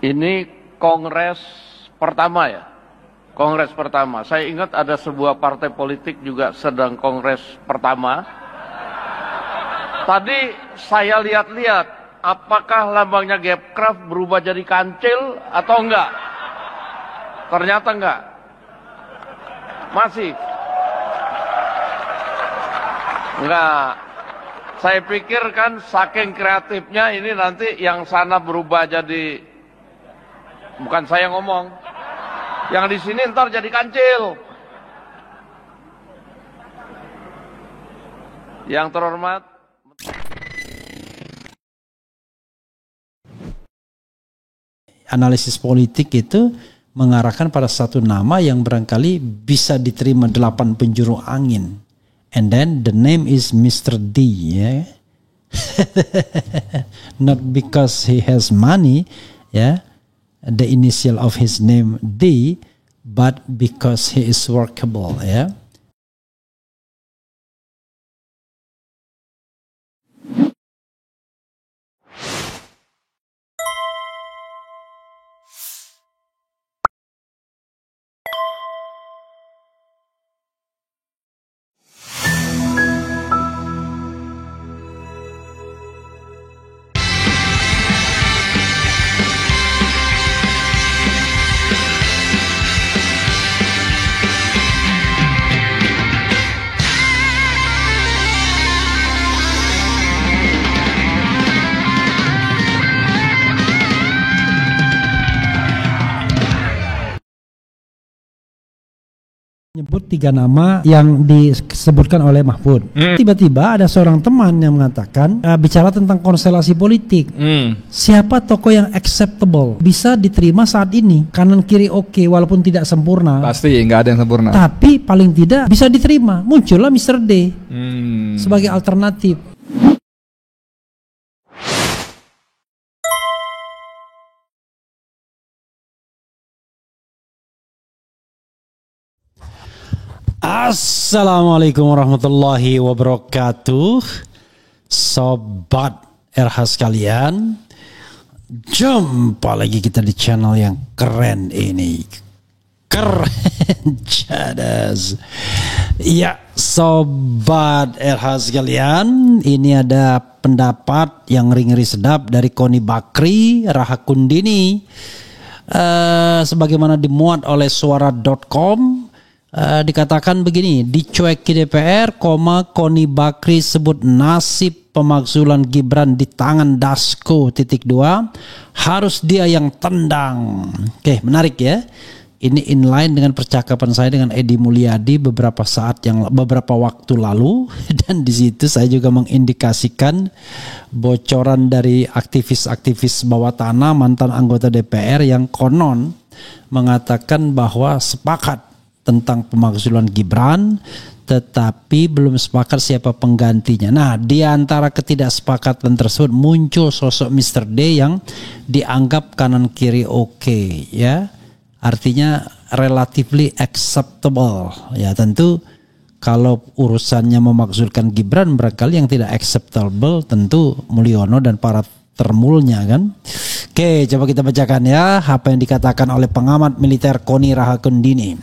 Ini kongres pertama ya? Kongres pertama. Saya ingat ada sebuah partai politik juga sedang kongres pertama. Tadi saya lihat-lihat, apakah lambangnya Gapcraft berubah jadi kancil atau enggak? Ternyata enggak. Masih. Enggak. Saya pikir kan saking kreatifnya ini nanti yang sana berubah jadi, bukan saya ngomong, yang di sini ntar jadi kancil. Yang terhormat, analisis politik itu mengarahkan pada satu nama yang barangkali bisa diterima 8 penjuru angin. And then the name is Mr. D, yeah? Not because he has money, yeah, the initial of his name D, but because he is workable, yeah. Menyebut 3 nama yang disebutkan oleh Mahfud. Tiba-tiba ada seorang teman yang mengatakan bicara tentang konstelasi politik. Siapa tokoh yang acceptable bisa diterima saat ini? Kanan kiri oke, walaupun tidak sempurna. Pasti nggak ada yang sempurna. Tapi paling tidak bisa diterima. Muncullah Mr. D sebagai alternatif. Assalamualaikum warahmatullahi wabarakatuh. Sobat RH sekalian, jumpa lagi kita di channel yang keren ini. Keren cadas. Ya, Sobat RH sekalian, ini ada pendapat yang ngeri-ngeri sedap dari Koni Bakri Rahakundini, sebagaimana dimuat oleh suara.com. Dikatakan begini, dicueki DPR, Koni Bakri sebut nasib pemakzulan Gibran di tangan Dasko .2, harus dia yang tendang. Oke, menarik ya. Ini inline dengan percakapan saya dengan Edi Mulyadi beberapa waktu lalu, dan di situ saya juga mengindikasikan bocoran dari aktivis-aktivis bawah tanah mantan anggota DPR yang konon mengatakan bahwa sepakat tentang pemakzulan Gibran, tetapi belum sepakat siapa penggantinya. Nah, di antara ketidaksepakatan tersebut muncul sosok Mr. D yang dianggap kanan kiri oke, ya. Artinya relatively acceptable. Ya, tentu kalau urusannya memakzulkan Gibran, barangkali yang tidak acceptable tentu Mulyono dan para termulnya kan. Oke, coba kita bacakan ya apa yang dikatakan oleh pengamat militer Koni Rahakundini.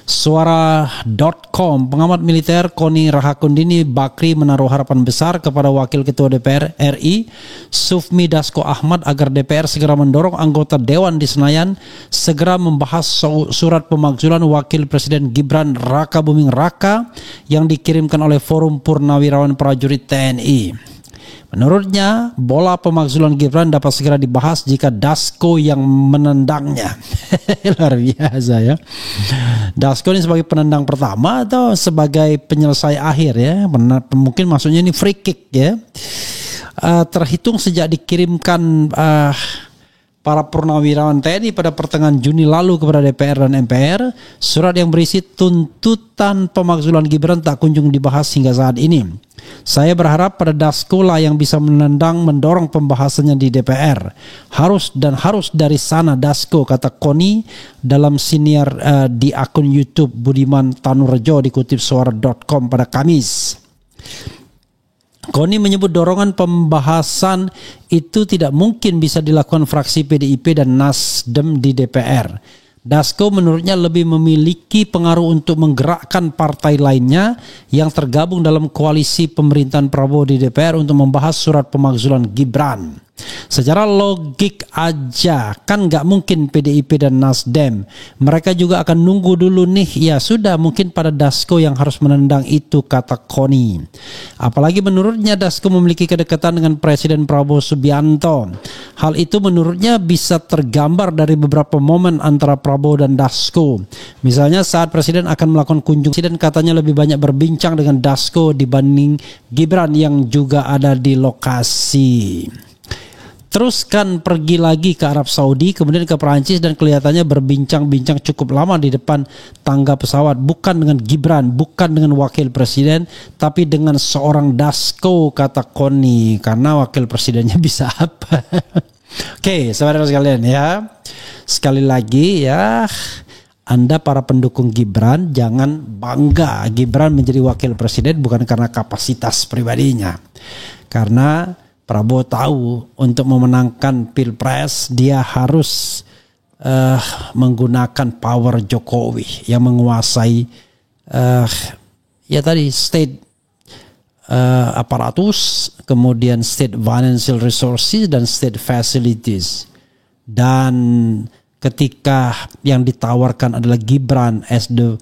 Suara.com, pengamat militer Koni Rahakundini Bakri menaruh harapan besar kepada Wakil Ketua DPR RI Sufmi Dasko Ahmad agar DPR segera mendorong anggota Dewan di Senayan segera membahas surat pemakzulan Wakil Presiden Gibran Raka Buming Raka yang dikirimkan oleh Forum Purnawirawan Prajurit TNI. Menurutnya, bola pemakzulan Gibran dapat segera dibahas jika Dasko yang menendangnya. Luar biasa ya. Dasko ini sebagai penendang pertama atau sebagai penyelesai akhir ya? Mungkin maksudnya ini free kick ya. Terhitung sejak dikirimkan para purnawirawan TNI pada pertengahan Juni lalu kepada DPR dan MPR, surat yang berisi tuntutan pemakzulan Gibran tak kunjung dibahas hingga saat ini. Saya berharap pada Dasko lah yang bisa mendorong pembahasannya di DPR. Harus dari sana Dasko, kata Koni dalam siniar di akun YouTube Budiman Tanurejo dikutip suara.com pada Kamis. Koni menyebut dorongan pembahasan itu tidak mungkin bisa dilakukan fraksi PDIP dan Nasdem di DPR. Dasko menurutnya lebih memiliki pengaruh untuk menggerakkan partai lainnya yang tergabung dalam koalisi pemerintahan Prabowo di DPR untuk membahas surat pemakzulan Gibran. Secara logik aja kan gak mungkin PDIP dan Nasdem. Mereka juga akan nunggu dulu nih. Ya sudah, mungkin pada Dasko yang harus menendang itu, kata Koni. Apalagi menurutnya Dasko memiliki kedekatan dengan Presiden Prabowo Subianto. Hal itu menurutnya bisa tergambar dari beberapa momen antara Prabowo dan Dasko. Misalnya saat Presiden akan melakukan kunjungan, Presiden katanya lebih banyak berbincang dengan Dasko dibanding Gibran yang juga ada di lokasi. Terus kan pergi lagi ke Arab Saudi, kemudian ke Perancis dan kelihatannya berbincang-bincang cukup lama di depan tangga pesawat. Bukan dengan Gibran, bukan dengan wakil presiden, tapi dengan seorang Dasko, kata Koni. Karena wakil presidennya bisa apa? Oke, saudara sekalian ya. Sekali lagi ya, Anda para pendukung Gibran jangan bangga Gibran menjadi wakil presiden bukan karena kapasitas pribadinya. Karena Prabowo tahu untuk memenangkan Pilpres dia harus menggunakan power Jokowi yang menguasai ya tadi state aparatus, kemudian state financial resources dan state facilities. Dan ketika yang ditawarkan adalah Gibran as the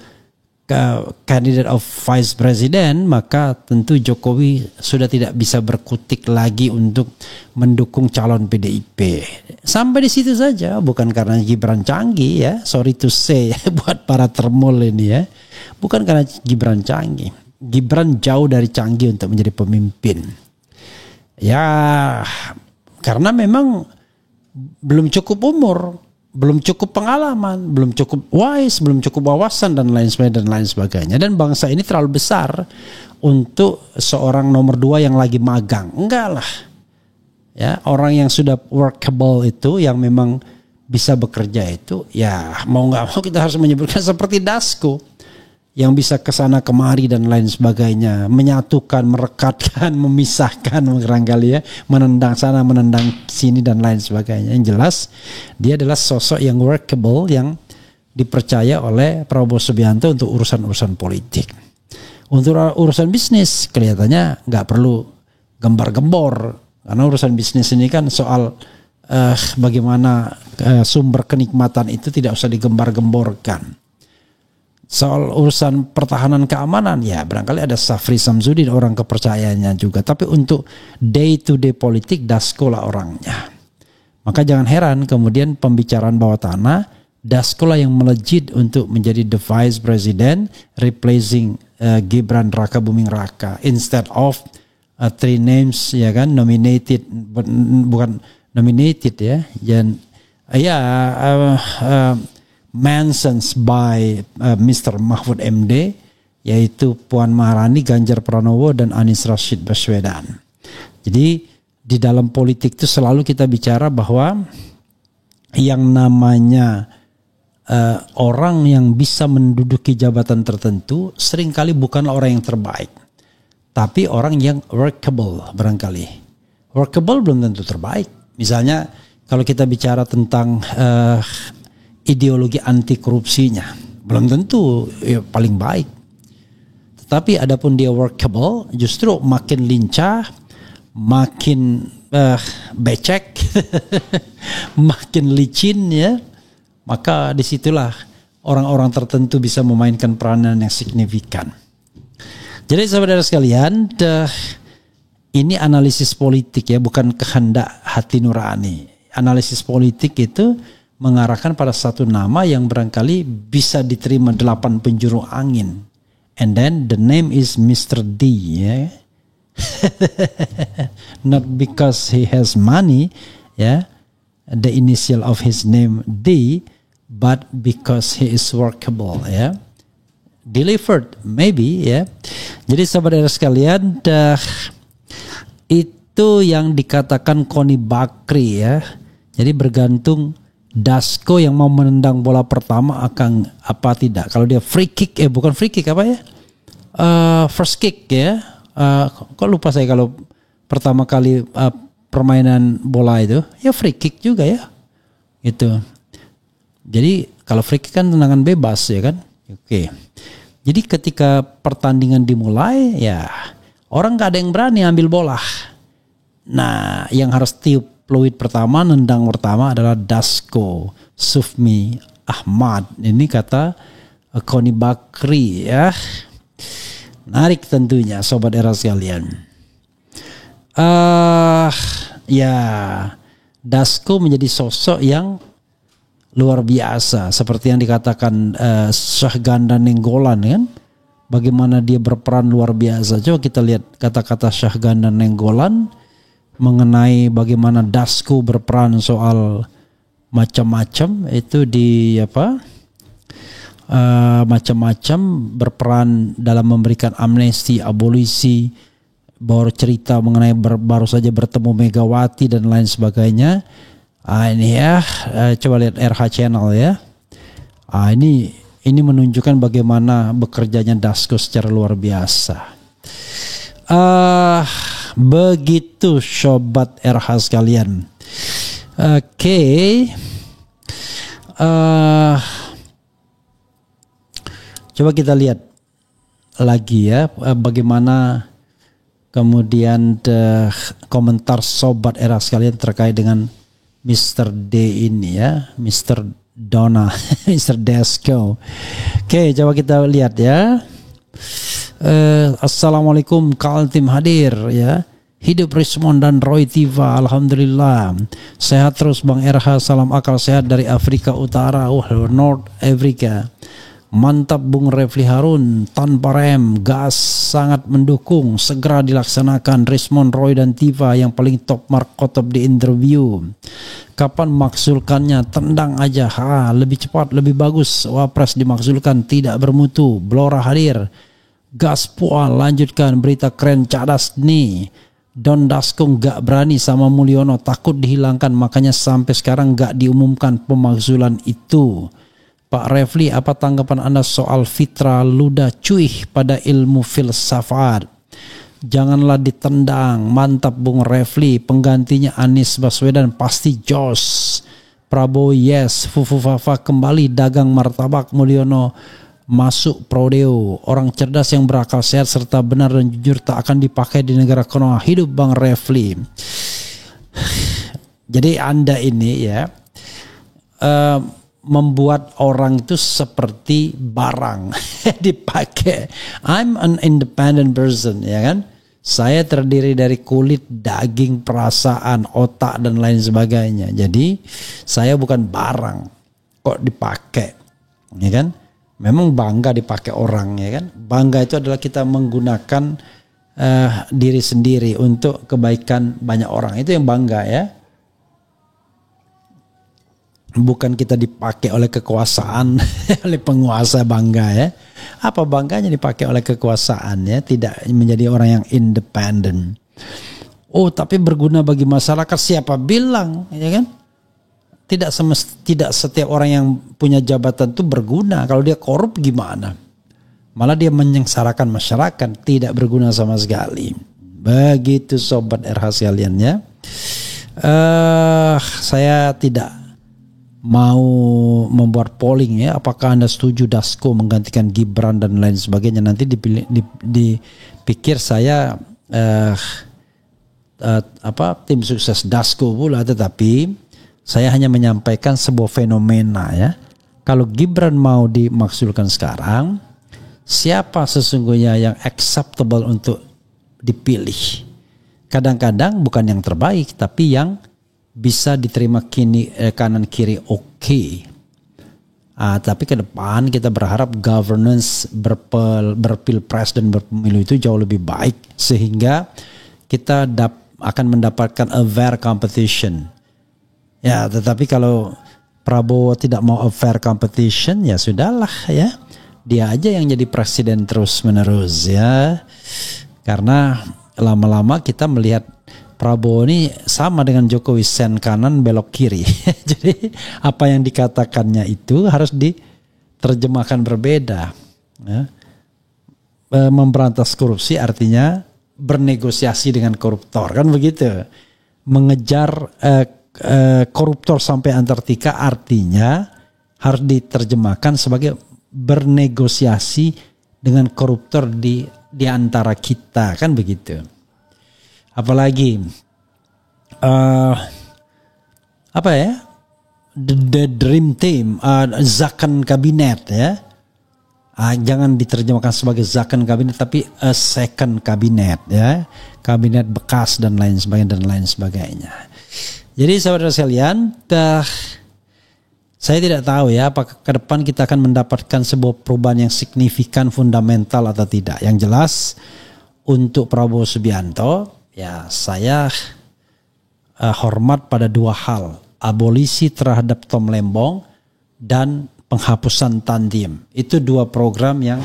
candidate of vice president, maka tentu Jokowi sudah tidak bisa berkutik lagi untuk mendukung calon PDIP. Sampai di situ saja, bukan karena Gibran canggih ya, sorry to say buat para termul ini ya, bukan karena Gibran canggih. Gibran jauh dari canggih untuk menjadi pemimpin. Ya, karena memang belum cukup umur, belum cukup pengalaman, belum cukup wise, belum cukup wawasan dan lain sebagainya. Dan bangsa ini terlalu besar untuk seorang nomor 2 yang lagi magang. Enggak lah. Ya, orang yang sudah workable itu, yang memang bisa bekerja itu, ya mau nggak mau kita harus menyebutkan seperti Dasko yang bisa kesana kemari dan lain sebagainya, menyatukan, merekatkan, memisahkan barangkali ya, menendang sana, menendang sini dan lain sebagainya. Yang jelas dia adalah sosok yang workable, yang dipercaya oleh Prabowo Subianto untuk urusan-urusan politik. Untuk urusan bisnis kelihatannya nggak perlu gembar-gembor, karena urusan bisnis ini kan soal bagaimana sumber kenikmatan itu tidak usah digembar-gemborkan. Soal urusan pertahanan keamanan, ya barangkali ada Safri Samsudin orang kepercayaannya juga. Tapi untuk day to day politik, Dasko lah orangnya. Maka jangan heran kemudian pembicaraan bawah tanah, Dasko lah yang melejit untuk menjadi the vice president, replacing Gibran Raka Buming Raka. Instead of 3 names ya kan, nominated, bukan nominated ya. Dan mentions by Mr. Mahfud MD, yaitu Puan Maharani, Ganjar Pranowo, dan Anies Rashid Baswedan. Jadi di dalam politik itu selalu kita bicara bahwa yang namanya orang yang bisa menduduki jabatan tertentu seringkali bukanlah orang yang terbaik, tapi orang yang workable barangkali. Workable belum tentu terbaik. Misalnya kalau kita bicara tentang ideologi anti korupsinya, belum tentu ya, paling baik. Tetapi adapun dia workable, justru makin lincah, makin becek, makin licin ya. Maka disitulah orang-orang tertentu bisa memainkan peranan yang signifikan. Jadi saudara sekalian, ini analisis politik ya, bukan kehendak hati nurani. Analisis politik itu mengarahkan pada satu nama yang barangkali bisa diterima 8 penjuru angin. And then the name is Mr. D. Yeah? Not because he has money, yeah, the initial of his name D, but because he is workable, yeah. Delivered, maybe, ya. Jadi saudara sekalian, itu yang dikatakan Koni Bakri ya. Jadi bergantung Dasko yang mau menendang bola pertama akan apa tidak. Kalau dia free kick, bukan free kick apa ya? First kick ya. Kok lupa saya kalau pertama kali permainan bola itu ya free kick juga ya gitu. Jadi kalau free kick kan tendangan bebas ya kan. Oke. Jadi ketika pertandingan dimulai ya orang gak ada yang berani ambil bola. Nah yang harus tiup peluit pertama, nendang pertama adalah Dasko Sufmi Ahmad. Ini kata Koni Bakri ya. Menarik tentunya sobat era sekalian. Ya Dasko menjadi sosok yang luar biasa seperti yang dikatakan Syahganda Nenggolan kan. Bagaimana dia berperan luar biasa. Coba kita lihat kata-kata Syahganda Nenggolan mengenai bagaimana Dasko berperan soal macam-macam itu di macam-macam berperan dalam memberikan amnesti, abolisi, baru cerita mengenai baru saja bertemu Megawati dan lain sebagainya. Ini ya, coba lihat RH Channel ya. Ini menunjukkan bagaimana bekerjanya Dasko secara luar biasa. Begitu sobat RH sekalian. Oke. Coba kita lihat lagi ya bagaimana kemudian komentar sobat era sekalian terkait dengan Mr. D ini ya, Mr. Donna, Mr. Dasko. Oke, coba kita lihat ya. Assalamualaikum Kaltim hadir ya. Hidup Rismond dan Roy Tiva, alhamdulillah. Sehat terus Bang RH, salam akal sehat dari Afrika Utara, North Africa. Mantap Bung Refli Harun, tanpa rem, gas, sangat mendukung. Segera dilaksanakan Rismond, Roy dan Tiva yang paling top Mark Kotob di interview. Kapan maksulkannya? Tendang aja, lebih cepat, lebih bagus. Wapres dimaksulkan, tidak bermutu. Blora hadir. Gas pual, lanjutkan berita keren cadas nih. Don Dasko gak berani sama Mulyono, takut dihilangkan, makanya sampai sekarang gak diumumkan pemakzulan itu. Pak Refli, apa tanggapan Anda soal Fitra Luda cuih pada ilmu filsafat? Janganlah ditendang. Mantap Bung Refli. Penggantinya Anies Baswedan pasti jos. Prabowo yes. Fufu Fafa kembali dagang martabak. Mulyono masuk prodeo. Orang cerdas yang berakal sehat serta benar dan jujur tak akan dipakai di negara kuno. Hidup Bang Refli. Jadi Anda ini ya membuat orang itu seperti barang dipakai. I'm an independent person ya kan. Saya terdiri dari kulit, daging, perasaan, otak dan lain sebagainya. Jadi saya bukan barang kok dipakai ya kan. Memang bangga dipakai orang ya kan. Bangga itu adalah kita menggunakan diri sendiri untuk kebaikan banyak orang. Itu yang bangga ya. Bukan kita dipakai oleh kekuasaan, oleh penguasa bangga ya. Apa bangganya dipakai oleh kekuasaan ya, tidak menjadi orang yang independen. Oh tapi berguna bagi masyarakat, siapa bilang ya kan? Tidak setiap orang yang punya jabatan itu berguna. Kalau dia korup gimana? Malah dia menyengsarakan masyarakat, tidak berguna sama sekali. Begitu sobat RH sekalian ya. Saya tidak mau membuat polling ya, apakah Anda setuju Dasko menggantikan Gibran dan lain sebagainya. Nanti dipikir saya tim sukses Dasko pula, tetapi saya hanya menyampaikan sebuah fenomena ya. Kalau Gibran mau dimaksulkan sekarang, siapa sesungguhnya yang acceptable untuk dipilih? Kadang-kadang bukan yang terbaik, tapi yang bisa diterima kanan kiri oke. Tapi ke depan kita berharap governance berpilpres dan berpemilu itu jauh lebih baik, sehingga kita akan mendapatkan a fair competition. Ya, tetapi kalau Prabowo tidak mau a fair competition, ya sudahlah ya. Dia aja yang jadi presiden terus menerus ya. Karena lama-lama kita melihat Prabowo ini sama dengan Jokowi, sen kanan belok kiri. Jadi apa yang dikatakannya itu harus diterjemahkan berbeda. Ya. Memberantas korupsi artinya bernegosiasi dengan koruptor, kan begitu. Mengejar koruptor sampai Antartika artinya harus diterjemahkan sebagai bernegosiasi dengan koruptor di antara kita, kan begitu. Apalagi apa ya, the dream team, Zakon kabinet ya. Jangan diterjemahkan sebagai Zakon kabinet, tapi a second kabinet ya, kabinet bekas dan lain sebagainya. Jadi saudara sekalian, saya tidak tahu ya apakah ke depan kita akan mendapatkan sebuah perubahan yang signifikan, fundamental atau tidak. Yang jelas untuk Prabowo Subianto, ya saya hormat pada dua hal: abolisi terhadap Tom Lembong dan penghapusan Tandim. Itu dua program yang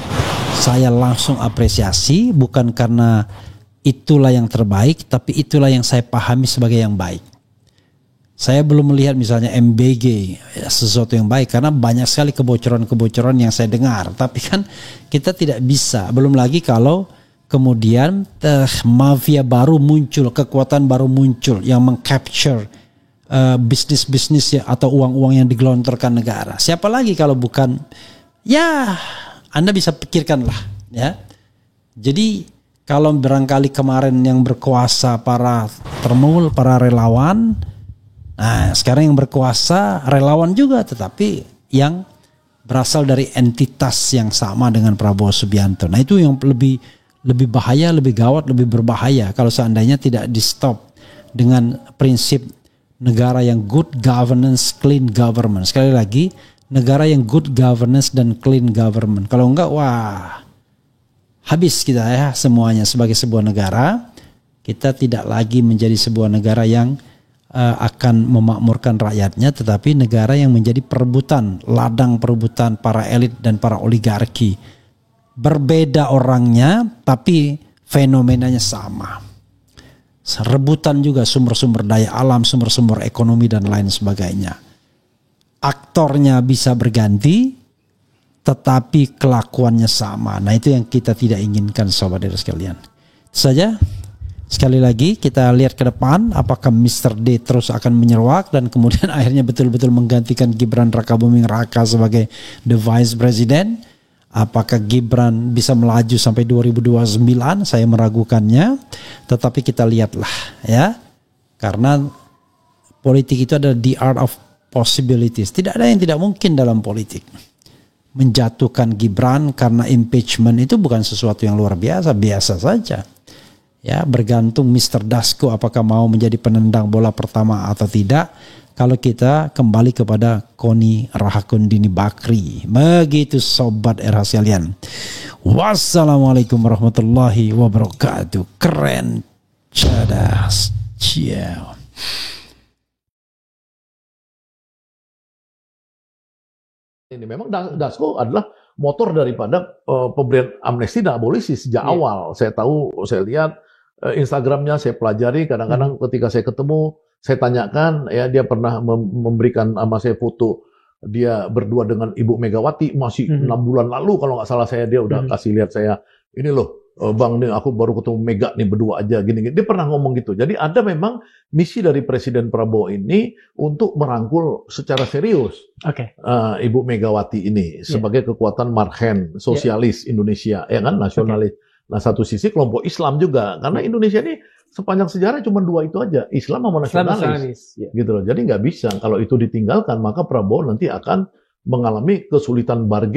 saya langsung apresiasi, bukan karena itulah yang terbaik, tapi itulah yang saya pahami sebagai yang baik. Saya belum melihat misalnya MBG sesuatu yang baik, karena banyak sekali kebocoran-kebocoran yang saya dengar. Tapi kan kita tidak bisa, belum lagi kalau kemudian mafia baru muncul, kekuatan baru muncul yang mengcapture bisnis-bisnis ya, atau uang-uang yang digelontorkan negara. Siapa lagi kalau bukan, ya Anda bisa pikirkan lah ya. Jadi kalau barangkali kemarin yang berkuasa para termul, para relawan, nah sekarang yang berkuasa relawan juga, tetapi yang berasal dari entitas yang sama dengan Prabowo Subianto. Nah itu yang lebih bahaya, lebih gawat, lebih berbahaya kalau seandainya tidak di stop dengan prinsip negara yang good governance, clean government. Sekali lagi, negara yang good governance dan clean government. Kalau enggak, wah, habis kita ya semuanya sebagai sebuah negara. Kita tidak lagi menjadi sebuah negara yang akan memakmurkan rakyatnya, tetapi negara yang menjadi perebutan, ladang perebutan para elit dan para oligarki. Berbeda orangnya, tapi fenomenanya sama. Rebutan juga sumber-sumber daya alam, sumber-sumber ekonomi dan lain sebagainya. Aktornya bisa berganti, tetapi kelakuannya sama. Nah itu yang kita tidak inginkan, saudara sekalian. Itu saja. Sekali lagi kita lihat ke depan, apakah Mr. D terus akan menyeruak dan kemudian akhirnya betul-betul menggantikan Gibran Rakabuming Raka sebagai the vice president. Apakah Gibran bisa melaju sampai 2029? Saya meragukannya. Tetapi kita lihatlah ya. Karena politik itu adalah the art of possibilities. Tidak ada yang tidak mungkin dalam politik. Menjatuhkan Gibran karena impeachment itu bukan sesuatu yang luar biasa. Biasa saja. Ya, bergantung Mr. Dasko apakah mau menjadi penendang bola pertama atau tidak. Kalau kita kembali kepada Koni Rahakundini Bakri. Begitu sobat RH sekalian. Wassalamualaikum warahmatullahi wabarakatuh. Keren, cerdas, ciao. Ini memang Dasko adalah motor daripada pemberian amnesti dan abolisi sejak awal. Saya tahu, saya lihat Instagramnya, saya pelajari. Kadang-kadang ketika saya ketemu, saya tanyakan, ya dia pernah memberikan sama saya foto dia berdua dengan Ibu Megawati masih 6 bulan lalu kalau nggak salah dia udah kasih lihat saya, ini loh Bang nih aku baru ketemu Mega nih berdua aja gini-gini. Dia pernah ngomong gitu. Jadi ada memang misi dari Presiden Prabowo ini untuk merangkul secara serius Ibu Megawati ini sebagai kekuatan marhen sosialis Indonesia, ya kan, nasionalis. Nah satu sisi kelompok Islam juga, karena Indonesia ini sepanjang sejarah cuma dua itu aja, Islam sama nasionalis, gitu loh. Jadi nggak bisa kalau itu ditinggalkan, maka Prabowo nanti akan mengalami kesulitan bargain.